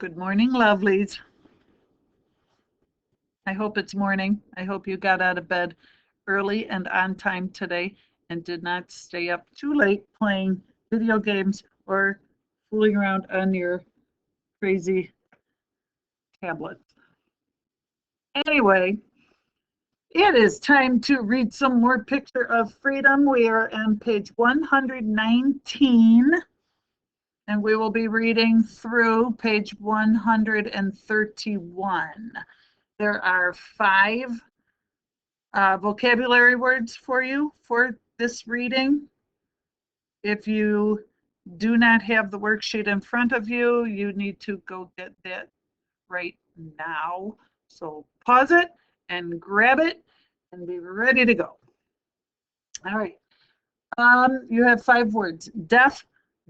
Good morning, lovelies. I hope it's morning. I hope you got out of bed early and on time today and did not stay up too late playing video games or fooling around on your crazy tablets. Anyway, it is time to read some more Picture of Freedom. We are on page 119. And we will be reading through page 131. There are 5 vocabulary words for you for this reading. If you do not have the worksheet in front of you, you need to go get that right now. So pause it and grab it and be ready to go. All right. You have 5 words: deaf,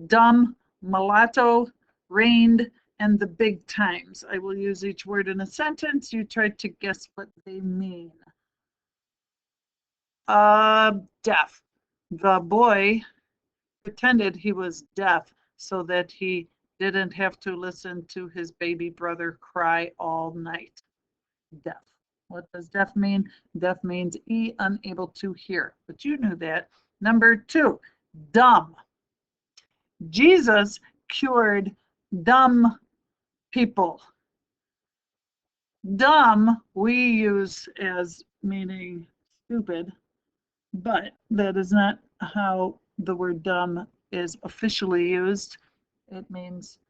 dumb, mulatto, reigned, and the big times. I will use each word in a sentence. You try to guess what they mean. Deaf. The boy pretended he was deaf so that he didn't have to listen to his baby brother cry all night. Deaf. What does deaf mean? Deaf means unable to hear, but you knew that. Number 2, dumb. Jesus cured dumb people. Dumb we use as meaning stupid, but that is not how the word dumb is officially used. It means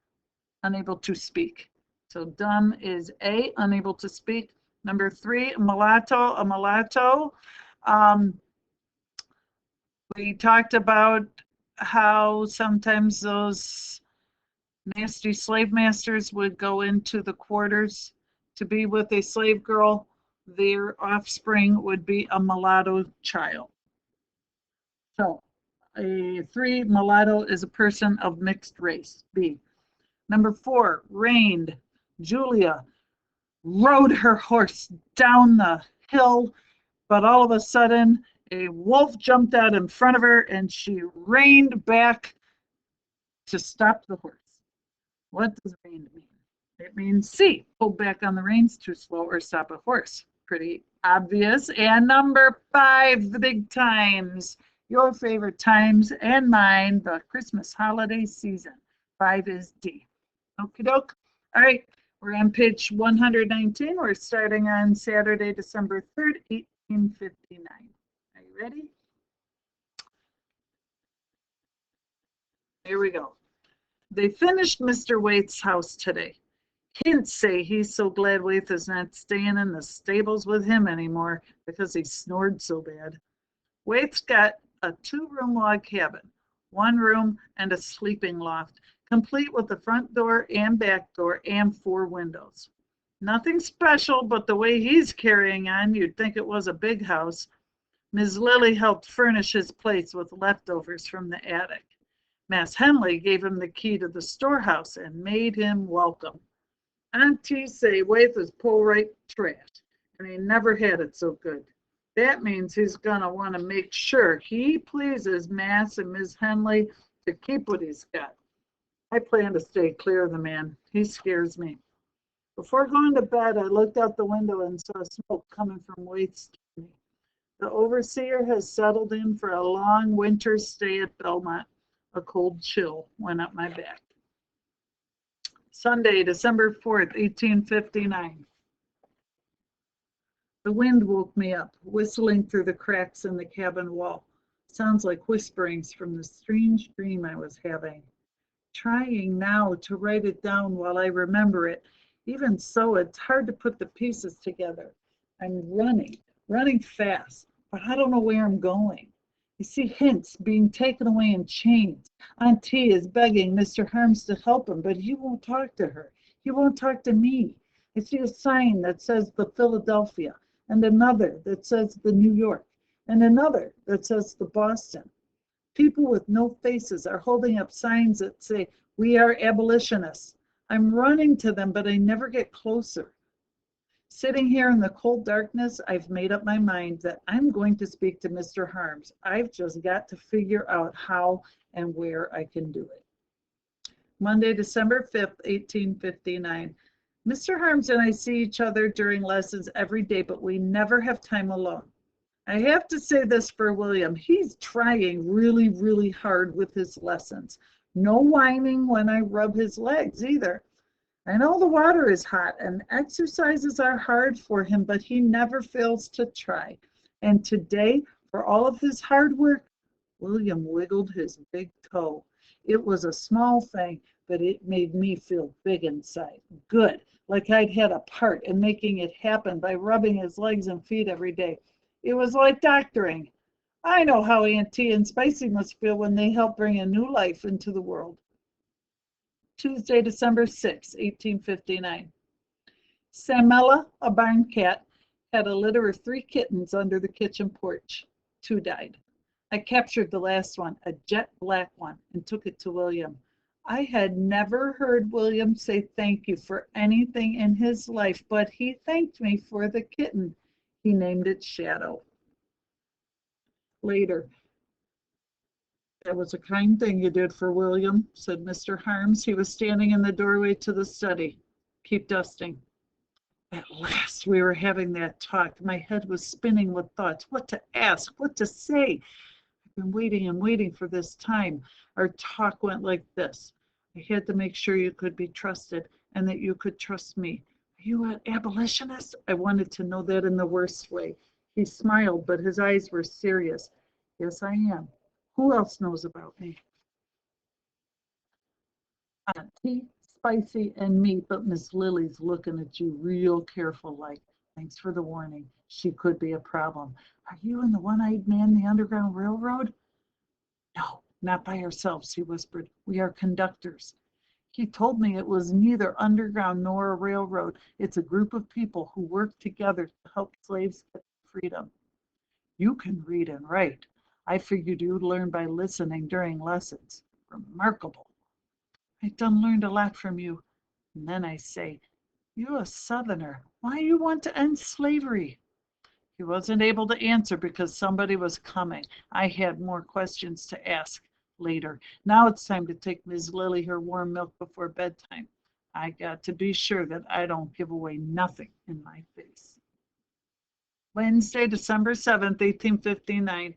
unable to speak. So dumb is A, unable to speak. Number 3, mulatto. A mulatto. We talked about how sometimes those nasty slave masters would go into the quarters to be with a slave girl. Their offspring would be a mulatto child. So a 3, mulatto is a person of mixed race. B. Number 4, reigned. Julia rode her horse down the hill, but all of a sudden a wolf jumped out in front of her and she reined back to stop the horse. What does reined mean? It means C, pull back on the reins to slow or stop a horse. Pretty obvious. And number 5, the big times. Your favorite times and mine, the Christmas holiday season. 5 is D. Okie doke. All right, we're on page 119. We're starting on Saturday, December 3rd, 1859. Are you ready? Here we go. They finished Mr. Waite's house today. He'd say he's so glad Waite is not staying in the stables with him anymore because he snored so bad. Waite's got a 2-room log cabin, 1 room and a sleeping loft, complete with the front door and back door and 4 windows. Nothing special, but the way he's carrying on, you'd think it was a big house. Ms. Lilly helped furnish his place with leftovers from the attic. Mass Henley gave him the key to the storehouse and made him welcome. Aunties say Waite is pull-right trash, and he never had it so good. That means he's going to want to make sure he pleases Mass and Ms. Henley to keep what he's got. I plan to stay clear of the man. He scares me. Before going to bed, I looked out the window and saw smoke coming from Waite's chimney. The overseer has settled in for a long winter stay at Belmont. A cold chill went up my back. Sunday, December 4th, 1859. The wind woke me up, whistling through the cracks in the cabin wall. Sounds like whisperings from the strange dream I was having. Trying now to write it down while I remember it. Even so, it's hard to put the pieces together. I'm running fast, but I don't know where I'm going. You see hints being taken away in chains. Auntie is begging Mr. Harms to help him, but he won't talk to her. He won't talk to me. I see a sign that says the Philadelphia, and another that says the New York, and another that says the Boston. People with no faces are holding up signs that say, "We are abolitionists." I'm running to them, but I never get closer. Sitting here in the cold darkness, I've made up my mind that I'm going to speak to Mr. Harms. I've just got to figure out how and where I can do it. Monday, December 5th, 1859. Mr. Harms and I see each other during lessons every day, but we never have time alone. I have to say this for William. He's trying really, really hard with his lessons. No whining when I rub his legs either. I know the water is hot and exercises are hard for him, but he never fails to try. And today, for all of his hard work, William wiggled his big toe. It was a small thing, but it made me feel big inside. Good, like I'd had a part in making it happen by rubbing his legs and feet every day. It was like doctoring. I know how Auntie and Spicy must feel when they help bring a new life into the world. Tuesday, December 6, 1859. Samela, a barn cat, had a litter of 3 kittens under the kitchen porch. 2 died. I captured the last one, a jet black one, and took it to William. I had never heard William say thank you for anything in his life, but he thanked me for the kitten. He named it Shadow. Later, that was a kind thing you did for William, said Mr. Harms. He was standing in the doorway to the study. Keep dusting. At last we were having that talk. My head was spinning with thoughts. What to ask, what to say. I've been waiting and waiting for this time. Our talk went like this. I had to make sure you could be trusted and that you could trust me. Are you an abolitionist? I wanted to know that in the worst way. He smiled, but his eyes were serious. Yes, I am. Who else knows about me? Auntie, Spicy, and me, but Miss Lily's looking at you real careful like, thanks for the warning. She could be a problem. Are you and the one-eyed man the Underground Railroad? No, not by ourselves, he whispered. We are conductors. He told me it was neither underground nor a railroad. It's a group of people who work together to help slaves get freedom. You can read and write. I figured you'd learn by listening during lessons. Remarkable. I done learned a lot from you. And then I say, you a Southerner. Why you want to end slavery? He wasn't able to answer because somebody was coming. I had more questions to ask later. Now it's time to take Ms. Lily her warm milk before bedtime. I got to be sure that I don't give away nothing in my face. Wednesday, December 7th, 1859.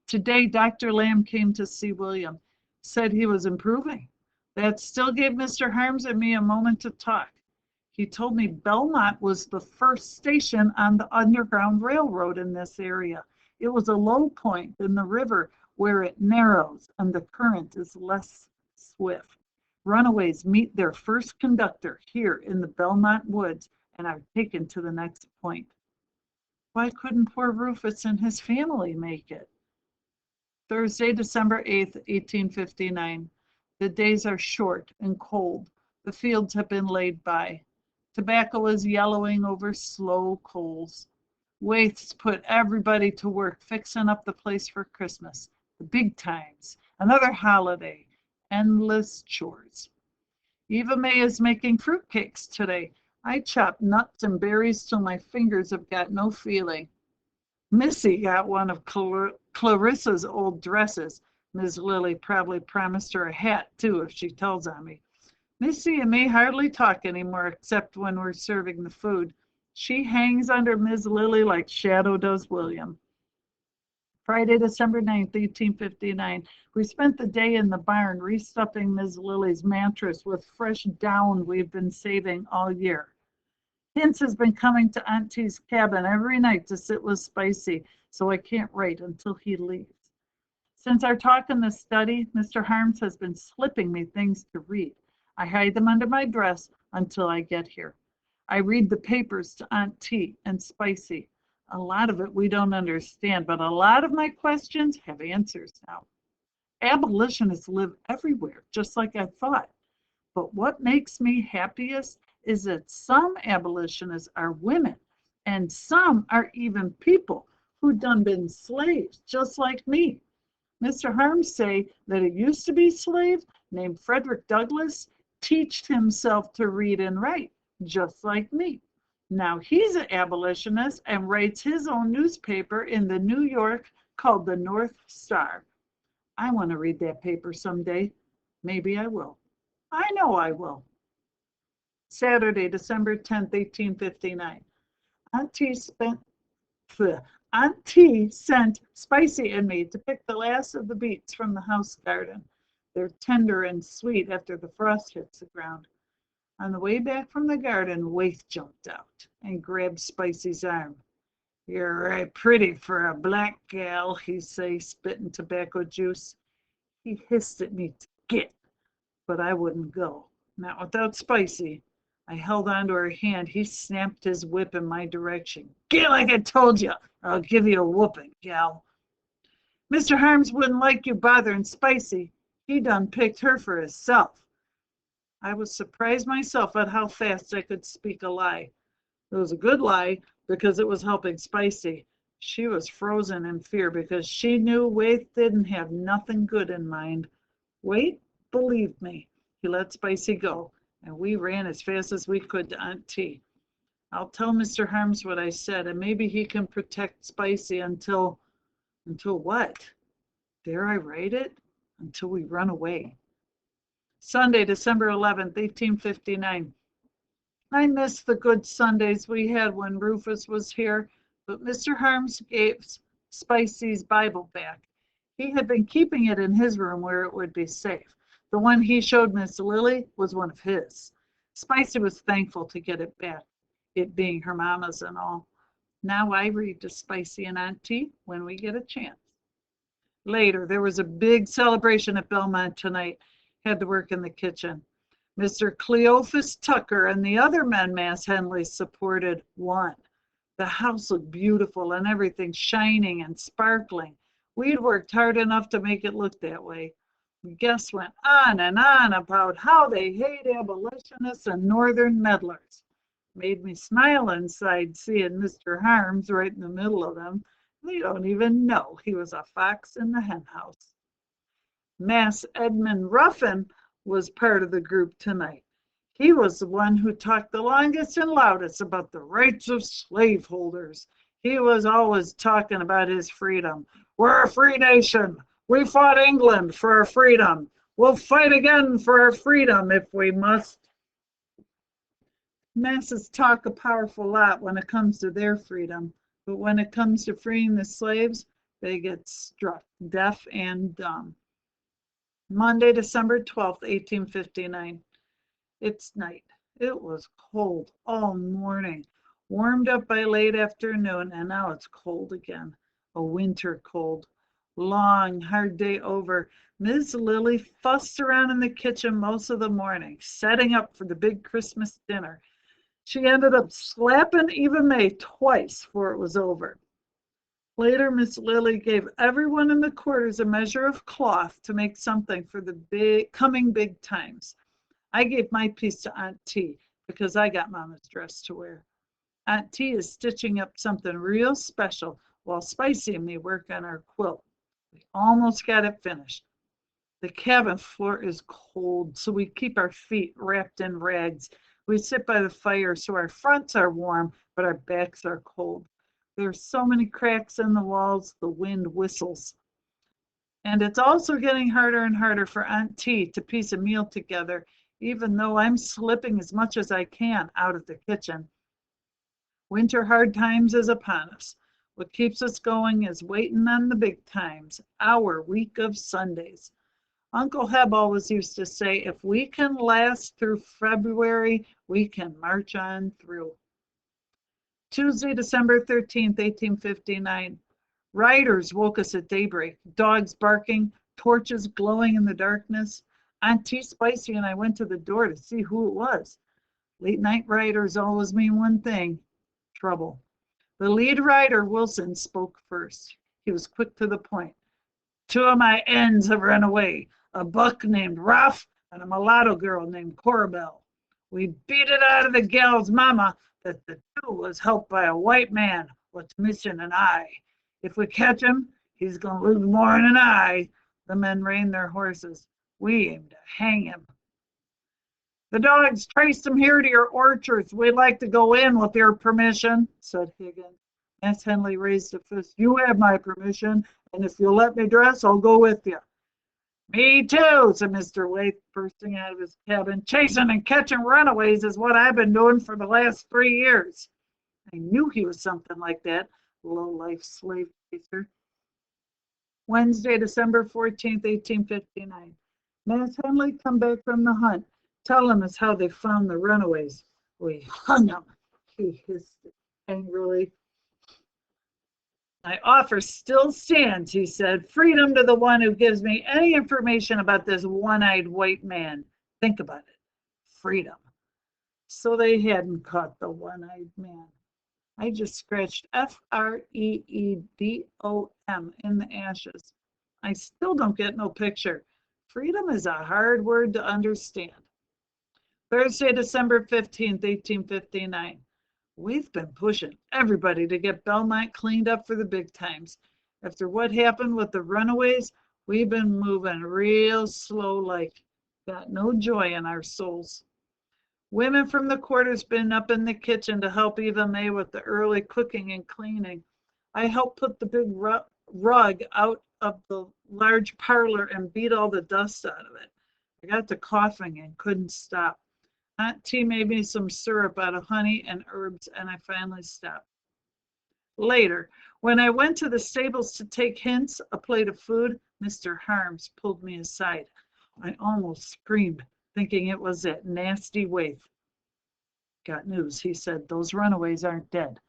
Today, Dr. Lamb came to see William. Said he was improving. That still gave Mr. Harms and me a moment to talk. He told me Belmont was the first station on the Underground Railroad in this area. It was a low point in the river where it narrows and the current is less swift. Runaways meet their first conductor here in the Belmont woods and are taken to the next point. Why couldn't poor Rufus and his family make it? Thursday, December 8th, 1859. The days are short and cold. The fields have been laid by. Tobacco is yellowing over slow coals. Waith's put everybody to work fixing up the place for Christmas. The big times, another holiday, endless chores. Eva May is making fruitcakes today. I chopped nuts and berries till my fingers have got no feeling. Missy got one of Clarissa's old dresses. Miss Lily probably promised her a hat, too, if she tells on me. Missy and me hardly talk anymore except when we're serving the food. She hangs under Miss Lily like Shadow does William. Friday, December 9th, 1859. We spent the day in the barn restuffing Miss Lily's mattress with fresh down we've been saving all year. Hince has been coming to Auntie's cabin every night to sit with Spicy, so I can't write until he leaves. Since our talk in the study, Mr. Harms has been slipping me things to read. I hide them under my dress until I get here. I read the papers to Auntie and Spicy. A lot of it we don't understand, but a lot of my questions have answers now. Abolitionists live everywhere, just like I thought. But what makes me happiest is that some abolitionists are women, and some are even people who done been slaves, just like me. Mr. Harms say that it used to be a slave named Frederick Douglass teached himself to read and write, just like me. Now he's an abolitionist and writes his own newspaper in the New York called the North Star. I want to read that paper someday. Maybe I will. I know I will. Saturday, December 10th, 1859. Auntie spent Auntie sent Spicy and me to pick the last of the beets from the house garden. They're tender and sweet after the frost hits the ground. On the way back from the garden, Waith jumped out and grabbed Spicy's arm. You're right pretty for a black gal, he say, spitting tobacco juice. He hissed at me to get, but I wouldn't go. Not without Spicy. I held onto her hand. He snapped his whip in my direction. Get like I told you, or I'll give you a whooping, gal. Mr. Harms wouldn't like you bothering Spicy. He done picked her for himself. I was surprised myself at how fast I could speak a lie. It was a good lie because it was helping Spicy. She was frozen in fear because she knew Waite didn't have nothing good in mind. Waite believed me. He let Spicy go, and we ran as fast as we could to Aunt T. I'll tell Mr. Harms what I said, and maybe he can protect Spicy until what? Dare I write it? Until we run away. Sunday, December 11th, 1859. I miss the good Sundays we had when Rufus was here, but Mr. Harms gave Spicy's Bible back. He had been keeping it in his room where it would be safe. The one he showed Miss Lily was one of his. Spicy was thankful to get it back, it being her mama's and all. Now I read to Spicy and Auntie when we get a chance. Later, there was a big celebration at Belmont tonight. Had to work in the kitchen. Mr. Cleophas Tucker and the other men Mass Henley supported won. The house looked beautiful and everything shining and sparkling. We'd worked hard enough to make it look that way. The guests went on and on about how they hate abolitionists and northern meddlers. Made me smile inside seeing Mr. Harms right in the middle of them. They don't even know he was a fox in the hen house. Mass Edmund Ruffin was part of the group tonight. He was the one who talked the longest and loudest about the rights of slaveholders. He was always talking about his freedom. We're a free nation. We fought England for our freedom. We'll fight again for our freedom if we must. Masses talk a powerful lot when it comes to their freedom, but when it comes to freeing the slaves, they get struck deaf and dumb. Monday, December 12th, 1859. It's night. It was cold all morning, warmed up by late afternoon, and now it's cold again. A winter cold. Long, hard day over. Ms. Lily fussed around in the kitchen most of the morning, setting up for the big Christmas dinner. She ended up slapping Eva May twice before it was over. Later, Miss Lily gave everyone in the quarters a measure of cloth to make something for the coming big times. I gave my piece to Aunt T because I got Mama's dress to wear. Aunt T is stitching up something real special while Spicy and me work on our quilt. We almost got it finished. The cabin floor is cold, so we keep our feet wrapped in rags. We sit by the fire so our fronts are warm, but our backs are cold. There are so many cracks in the walls, the wind whistles. And it's also getting harder and harder for Aunt T to piece a meal together, even though I'm slipping as much as I can out of the kitchen. Winter hard times is upon us. What keeps us going is waiting on the big times, our week of Sundays. Uncle Heb always used to say, if we can last through February, we can march on through. Tuesday, December 13th, 1859. Riders woke us at daybreak, dogs barking, torches glowing in the darkness. Auntie Spicy and I went to the door to see who it was. Late night riders always mean one thing, trouble. The lead rider, Wilson, spoke first. He was quick to the point. Two of my ends have run away, a buck named Ruff and a mulatto girl named Corabelle. We beat it out of the gal's mama that the two was helped by a white man what's missing an eye. If we catch him, he's going to lose more than an eye. The men reined their horses. We aim to hang him. The dogs traced him here to your orchards. We'd like to go in with your permission, said Higgins. Mass Henley raised a fist. You have my permission, and if you'll let me dress, I'll go with you. Me too, said Mr. Waite, bursting out of his cabin. Chasing and catching runaways is what I've been doing for the last 3 years. I knew he was something like that, low-life slave chaser. Wednesday, December 14th, 1859. Mass Henley come back from the hunt. Tell him as how they found the runaways. We hung them, he hissed angrily. My offer still stands, he said. Freedom to the one who gives me any information about this one-eyed white man. Think about it. Freedom. So they hadn't caught the one-eyed man. I just scratched Freedom in the ashes. I still don't get no picture. Freedom is a hard word to understand. Thursday, December 15th, 1859. We've been pushing everybody to get Belmont cleaned up for the big times. After what happened with the runaways, we've been moving real slow like. Got no joy in our souls. Women from the quarters been up in the kitchen to help Eva May with the early cooking and cleaning. I helped put the big rug out of the large parlor and beat all the dust out of it. I got to coughing and couldn't stop. Aunt T made me some syrup out of honey and herbs, and I finally stopped. Later, when I went to the stables to take Hints a plate of food, Mr. Harms pulled me aside. I almost screamed, thinking it was that nasty waif. Got news, he said. Those runaways aren't dead.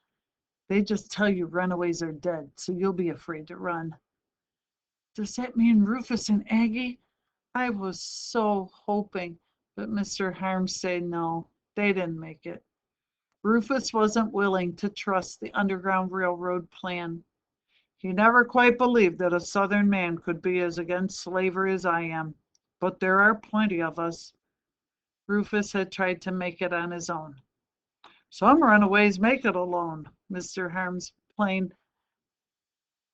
They just tell you runaways are dead, so you'll be afraid to run. Does that mean Rufus and Aggie? I was so hoping, but Mr. Harms said no, they didn't make it. Rufus wasn't willing to trust the Underground Railroad plan. He never quite believed that a Southern man could be as against slavery as I am, but there are plenty of us. Rufus had tried to make it on his own. Some runaways make it alone, Mr. Harms plained.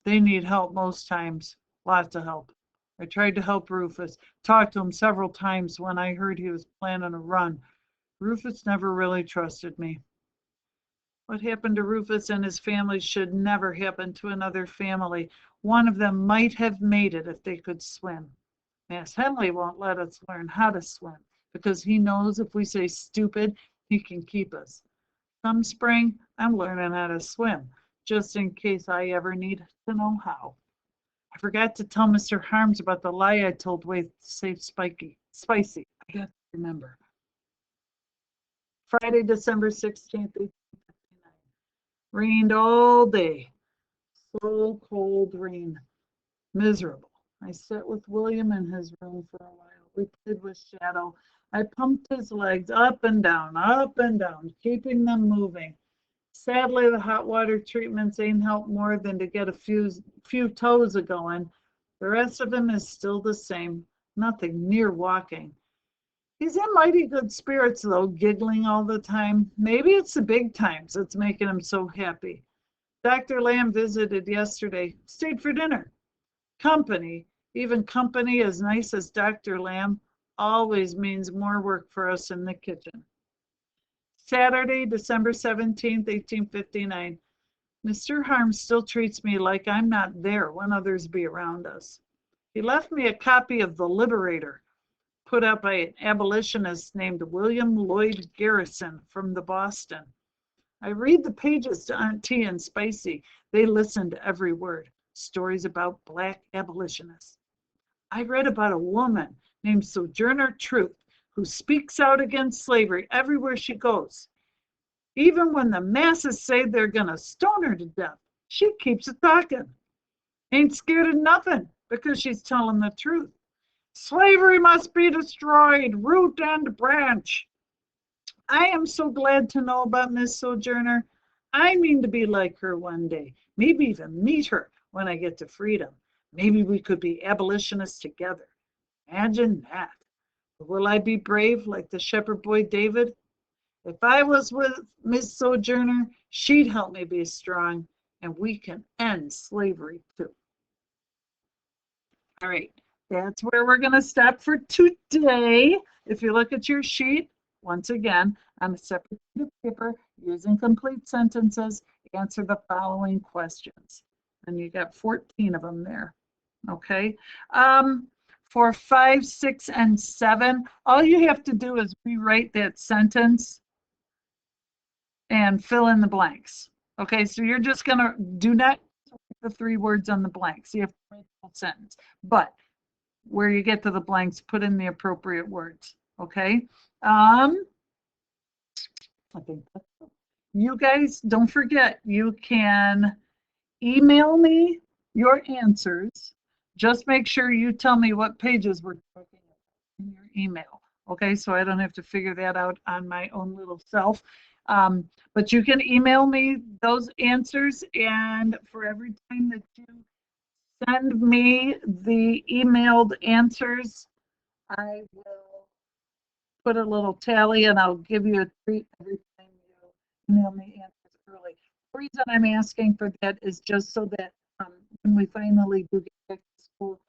They need help most times, lots of help. I tried to help Rufus, talked to him several times when I heard he was planning a run. Rufus never really trusted me. What happened to Rufus and his family should never happen to another family. One of them might have made it if they could swim. Mass Henley won't let us learn how to swim because he knows if we say stupid, he can keep us. Come spring, I'm learning how to swim, just in case I ever need to know how. I forgot to tell Mr. Harms about the lie I told Waite to save Spicy. I got to remember. Friday, December 16th, 1859. Rained all day. So cold rain. Miserable. I sat with William in his room for a while. We played with Shadow. I pumped his legs up and down, keeping them moving. Sadly, the hot water treatments ain't helped more than to get a few toes a going. The rest of him is still the same, nothing near walking. He's in mighty good spirits, though, giggling all the time. Maybe it's the big times that's making him so happy. Dr. Lamb visited yesterday, stayed for dinner. Company, even company as nice as Dr. Lamb, always means more work for us in the kitchen. Saturday, December 17th, 1859. Mr. Harms still treats me like I'm not there when others be around us. He left me a copy of The Liberator, put out by an abolitionist named William Lloyd Garrison from the Boston. I read the pages to Aunt T and Spicy. They listen to every word. Stories about black abolitionists. I read about a woman named Sojourner Truth who speaks out against slavery everywhere she goes. Even when the masses say they're going to stone her to death, she keeps it talking. Ain't scared of nothing because she's telling the truth. Slavery must be destroyed, root and branch. I am so glad to know about Miss Sojourner. I mean to be like her one day, maybe even meet her when I get to freedom. Maybe we could be abolitionists together. Imagine that. But will I be brave like the shepherd boy David? If I was with Miss Sojourner, she'd help me be strong, and we can end slavery too. All right, that's where we're going to stop for today. If you look at your sheet, once again, on a separate sheet of paper, using complete sentences, answer the following questions. And you got 14 of them there. Okay. For 5, 6, and 7, all you have to do is rewrite that sentence and fill in the blanks. Okay, so you're just gonna do not write the 3 words on the blanks. You have to write the whole sentence. But where you get to the blanks, put in the appropriate words. Okay. I think you guys don't forget, you can email me your answers. Just make sure you tell me what pages we're talking about in your email. Okay, so I don't have to figure that out on my own little self. But you can email me those answers, and for every time that you send me the emailed answers, I will put a little tally and I'll give you a treat every time you email me answers early. The reason I'm asking for that is just so that when we finally do get back to school,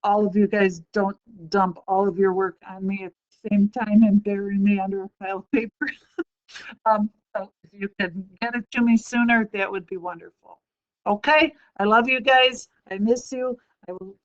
all of you guys don't dump all of your work on me at the same time and bury me under a pile of paper. So if you could get it to me sooner, that would be wonderful. Okay, I love you guys. I miss you. I will